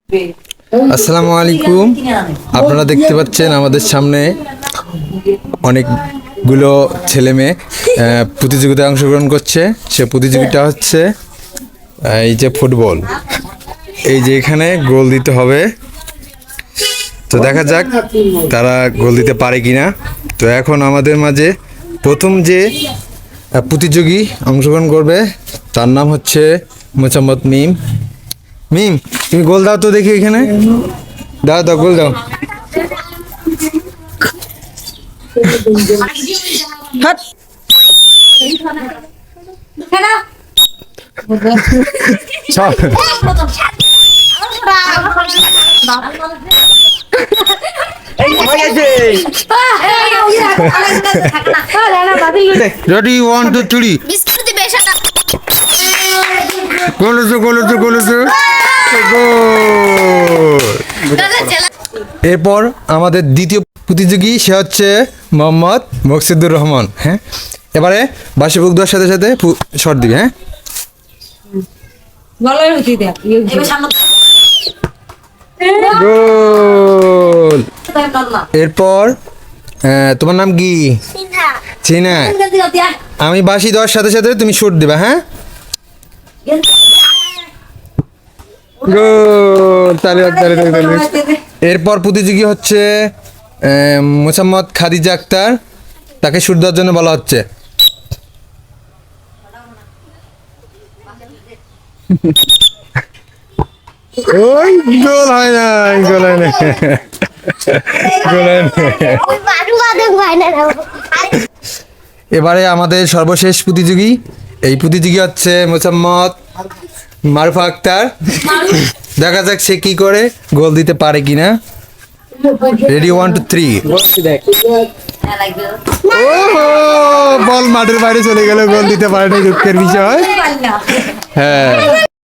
আসসালামু আলাইকুম। আপনারা দেখতে পাচ্ছেন আমাদের সামনে অনেকগুলো ছেলে মেয়ে প্রতিযোগিতায় অংশগ্রহণ করছে। সে প্রতিযোগিতা হচ্ছে এই যে ফুটবল। এই যে এখানে গোল দিতে হবে, তো দেখা যাক তারা গোল দিতে পারে কিনা। তো এখন আমাদের মাঝে প্রথম যে প্রতিযোগী অংশগ্রহণ করবে তার নাম হচ্ছে মোসাম্মদ মিম। মিম, তুমি গোল দাও তো দেখি, এখানে দাও দাও, গোল দাও। রেডি, 1 2 3। এরপর আমাদের দ্বিতীয় প্রতিযোগী, সে হচ্ছে মোহাম্মদ মকসুদুর রহমান। হ্যাঁ, এবারে বাসি বুক দেওয়ার সাথে সাথে শর্ট দিবে। হ্যাঁ, গোল। এরপর তোমার নাম কি? চিনা। আমি বাসি দেওয়ার সাথে সাথে তুমি শর্ট দিবা। হ্যাঁ, এরপর প্রতিযোগী হচ্ছে মোসাম্মদ খাদিজা আক্তার, তাকে শুট দেওয়ার জন্য বলা হচ্ছে। ওই গোল হয় না, গোল হয় না, গোল হয় না। এবারে আমাদের সর্বশেষ প্রতিযোগী, এই প্রতিযোগী হচ্ছে মোসাম্মদ মারুফা আক্তার। দেখা যাক সে কি করে, গোল দিতে পারে কিনা। রেডি, 1 2 3। বল মাঠের বাইরে চলে গেল, গোল দিতে পারে না, দুঃখের বিষয়। হ্যাঁ।